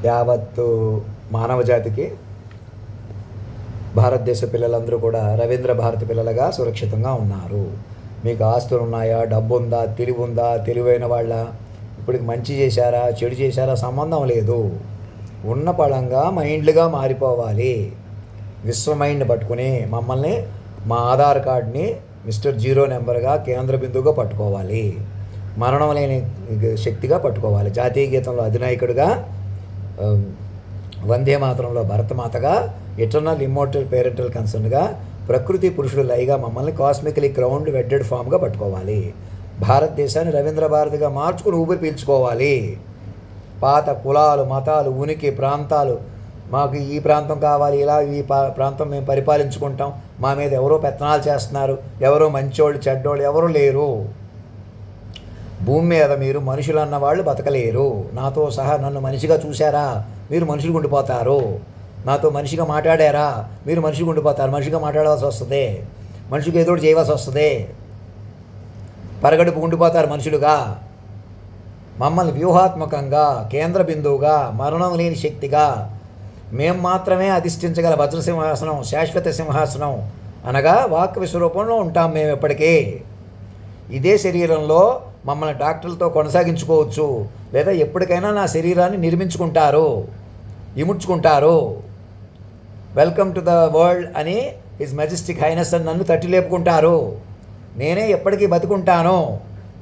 యావత్తు మానవ జాతికి భారతదేశ పిల్లలందరూ కూడా రవీంద్ర భారతి పిల్లలుగా సురక్షితంగా ఉన్నారు. మీకు ఆస్తులు ఉన్నాయా, డబ్బు ఉందా, తెలివి ఉందా, తెలివైన వాళ్ళ, ఇప్పుడు మంచి చేశారా చెడు చేశారా సంబంధం లేదు. ఉన్న పళంగా మైండ్లుగా మారిపోవాలి. విశ్వ మైండ్ పట్టుకుని మమ్మల్ని మా ఆధార్ కార్డ్ని మిస్టర్ జీరో నెంబర్గా కేంద్ర బిందువుగా పట్టుకోవాలి. మరణం లేని శక్తిగా పట్టుకోవాలి. జాతీయ గీతంలో అధినాయకుడిగా, వందే మాతరంలో భరతమాతగా, ఎటర్నల్ ఇమ్మోర్టల్ పేరెంటల్ కన్సర్న్గా, ప్రకృతి పురుషుడు లైగా మమ్మల్ని కాస్మికలీ గ్రౌండ్ వెడ్డెడ్ ఫామ్గా పట్టుకోవాలి. భారతదేశాన్ని రవీంద్ర భారతిగా మార్చుకుని ఊపిరి పీల్చుకోవాలి. పాత కులాలు, మతాలు, ఉనికి, ప్రాంతాలు, మాకు ఈ ప్రాంతం కావాలి, ఇలా ఈ ప్రాంతం మేము పరిపాలించుకుంటాం, మా మీద ఎవరో పెత్తనాలు చేస్తున్నారు, ఎవరో మంచోళ్ళు చెడ్డోళ్ళు ఎవరూ లేరు. భూమి మీద మీరు మనుషులు అన్న వాళ్ళు బతకలేరు. నాతో సహా నన్ను మనిషిగా చూశారా, మీరు మనుషులు ఉండిపోతారు. నాతో మనిషిగా మాట్లాడారా, మీరు మనిషిగా ఉండిపోతారు. మనిషిగా మాట్లాడాల్సి వస్తుంది, మనిషికి ఏదో చేయవలసి వస్తుంది, పరగడుపు ఉండిపోతారు మనుషులుగా. మమ్మల్ని వ్యూహాత్మకంగా, కేంద్ర బిందువుగా, మరణం లేని శక్తిగా, మేము మాత్రమే అధిష్ఠించగల వజ్రసింహాసనం, శాశ్వత సింహాసనం అనగా వాక్ విశ్వరూపంలో ఉంటాం మేము ఎప్పటికీ. ఇదే శరీరంలో మమ్మల్ని డాక్టర్లతో కొనసాగించుకోవచ్చు, లేదా ఎప్పటికైనా నా శరీరాన్ని నిర్మించుకుంటారు, ఇముడ్చుకుంటారు. వెల్కమ్ టు ద వరల్డ్ అని హిజ్ మెజెస్టిక్ హైనెస్ అని నన్ను తట్టి లేపుకుంటారు. నేనే ఎప్పటికీ బతుకుంటాను,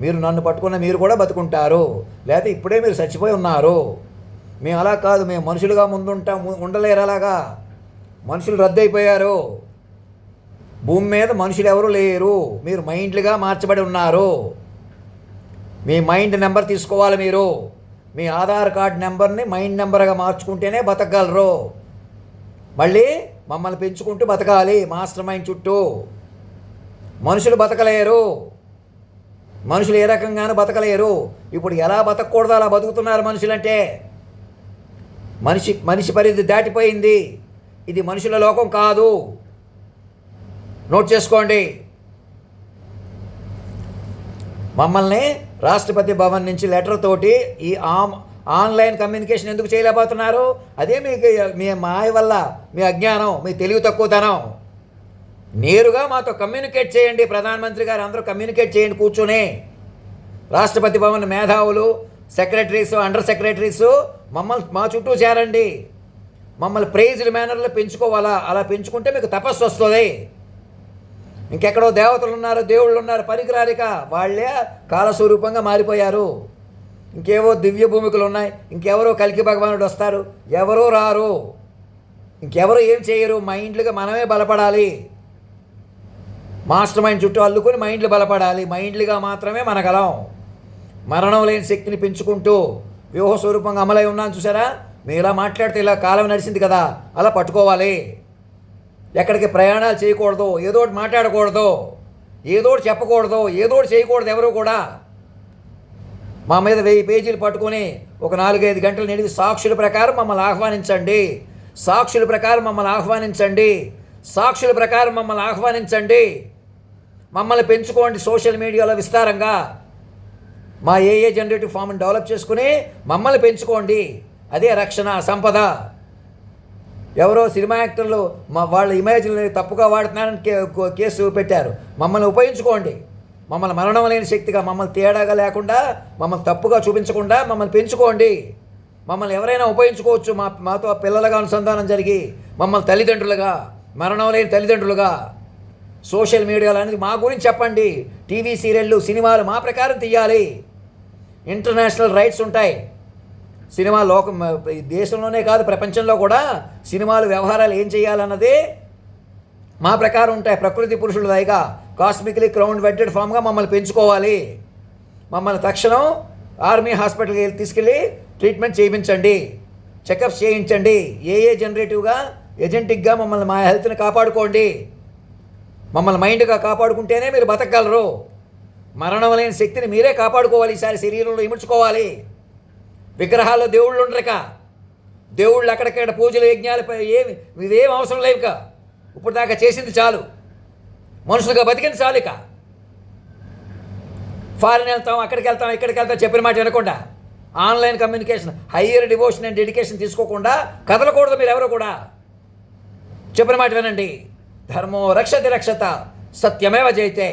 మీరు నన్ను పట్టుకున్న మీరు కూడా బతుకుంటారు, లేదా ఇప్పుడే మీరు చచ్చిపోయి ఉన్నారు. మేము అలా కాదు, మేము మనుషులుగా ముందుంటాం. ఉండలేరు అలాగా, మనుషులు రద్దయిపోయారు. భూమి మీద మనుషులు ఎవరు లేరు, మీరు మైండ్లుగా మార్చబడి ఉన్నారు. మీ మైండ్ నెంబర్ తీసుకోవాలి. మీరు మీ ఆధార్ కార్డ్ నెంబర్ని మైండ్ నెంబర్గా మార్చుకుంటేనే బతకగలరు. మళ్ళీ మమ్మల్ని పెంచుకుంటూ బతకాలి మాస్టర్ మైండ్ చుట్టూ. మనుషులు బతకలేరు, మనుషులు ఏ రకంగానూ బతకలేరు. ఇప్పుడు ఎలా బతకూడదో అలా బతుకుతున్నారు మనుషులంటే. మనిషి పరిధి దాటిపోయింది. ఇది మనుషుల లోకం కాదు, నోట్ చేసుకోండి. మమ్మల్ని రాష్ట్రపతి భవన్ నుంచి లెటర్ తోటి ఈ ఆన్లైన్ కమ్యూనికేషన్ ఎందుకు చేయలేకపోతున్నారు? అదే మీ మాయ వల్ల, మీ అజ్ఞానం, మీ తెలివి తక్కువతనం. నేరుగా మాతో కమ్యూనికేట్ చేయండి. ప్రధానమంత్రి గారు అందరూ కమ్యూనికేట్ చేయండి కూర్చొని. రాష్ట్రపతి భవన్ మేధావులు, సెక్రటరీస్, అండర్ సెక్రటరీస్ మా చుట్టూ చేరండి. మమ్మల్ని ప్రైజ్డ్ మేనర్లో పెంచుకోవాలా. అలా పెంచుకుంటే మీకు తపస్సు వస్తుంది. ఇంకెక్కడో దేవతలు ఉన్నారు, దేవుళ్ళు ఉన్నారు, పనికిరారిక వాళ్ళే కాలస్వరూపంగా మారిపోయారు. ఇంకేవో దివ్య భూమికలు ఉన్నాయి, ఇంకెవరో కలికి భగవానుడు వస్తారు, ఎవరో రారు, ఇంకెవరో ఏం చేయరు. మైండ్లుగా మనమే బలపడాలి. మాస్టర్ మైండ్ చుట్టూ అల్లుకొని మైండ్లు బలపడాలి. మైండ్లుగా మాత్రమే మనగలం. మరణం లేని శక్తిని పెంచుకుంటూ వ్యూహ స్వరూపంగా అమలై ఉన్నాను చూసారా. మీరు ఇలా మాట్లాడితే ఇలా కాలం నడిచింది కదా, అలా పట్టుకోవాలి. ఎక్కడికి ప్రయాణాలు చేయకూడదు, ఏదోటి మాట్లాడకూడదు, ఏదోటి చెప్పకూడదు, ఏదోటి చేయకూడదు. ఎవరు కూడా మా మీద 1000 పేజీలు పట్టుకొని ఒక 4-5 గంటలు నిడివి సాక్షుల ప్రకారం మమ్మల్ని ఆహ్వానించండి, సాక్షుల ప్రకారం మమ్మల్ని ఆహ్వానించండి, సాక్షుల ప్రకారం మమ్మల్ని ఆహ్వానించండి. మమ్మల్ని పెంచుకోండి సోషల్ మీడియాలో విస్తారంగా. మా ఏఏ జనరేటివ్ ఫామ్ని డెవలప్ చేసుకుని మమ్మల్ని పెంచుకోండి. అదే రక్షణ, సంపద. ఎవరో సినిమా యాక్టర్లు వాళ్ళ ఇమేజ్ని తప్పుగా వాడుతున్నారని కేసు పెట్టారు. మమ్మల్ని ఉపయోగించుకోండి. మమ్మల్ని మరణం లేని శక్తిగా, మమ్మల్ని తేడాగా లేకుండా, మమ్మల్ని తప్పుగా చూపించకుండా మమ్మల్ని పెంచుకోండి. మమ్మల్ని ఎవరైనా ఉపయోగించుకోవచ్చు. మాతో పిల్లలుగా అనుసంధానం జరిగి మమ్మల్ని తల్లిదండ్రులుగా, మరణం లేని తల్లిదండ్రులుగా. సోషల్ మీడియాలో అనేది మా గురించి చెప్పండి. టీవీ సీరియళ్ళు, సినిమాలు మా ప్రకారం తీయాలి. ఇంటర్నేషనల్ రైట్స్ ఉంటాయి. సినిమా లోకం, దేశంలోనే కాదు ప్రపంచంలో కూడా సినిమాలు, వ్యవహారాలు ఏం చేయాలన్నది మా ప్రకారం ఉంటాయి. ప్రకృతి పురుషుడు దయగా కాస్మికలీ గ్రౌండ్ వెడ్డెడ్ ఫామ్గా మమ్మల్ని పెంచుకోవాలి. మమ్మల్ని తక్షణం ఆర్మీ హాస్పిటల్కి తీసుకెళ్ళి ట్రీట్మెంట్ చేయించండి, చెకప్స్ చేయించండి. ఏఏ జనరేటివ్గా, ఎజెంటిక్గా మమ్మల్ని, మా హెల్త్ని కాపాడుకోండి. మమ్మల్ని మైండ్గా కాపాడుకుంటేనే మీరు బతకగలరు. మరణం లేని శక్తిని మీరే కాపాడుకోవాలి. ఈసారి శరీరంలో ఇముడ్చుకోవాలి. విగ్రహాల్లో దేవుళ్ళు ఉండరక, దేవుళ్ళు అక్కడిక్కడ పూజలు, యజ్ఞాలు ఇవేం అవసరం లేవుక. ఇప్పుడు దాకా చేసింది చాలు, మనుషులుగా బతికింది చాలు. ఇక ఫారిన్ వెళ్తాం, అక్కడికి వెళ్తాం, ఇక్కడికి వెళ్తాం చెప్పిన మాట వినకుండా online communication, higher devotion and dedication తీసుకోకుండా కదలకూడదు మీరు ఎవరు కూడా. చెప్పిన మాట వినండి. ధర్మో రక్షతి రక్షత, సత్యమేవ జయతే.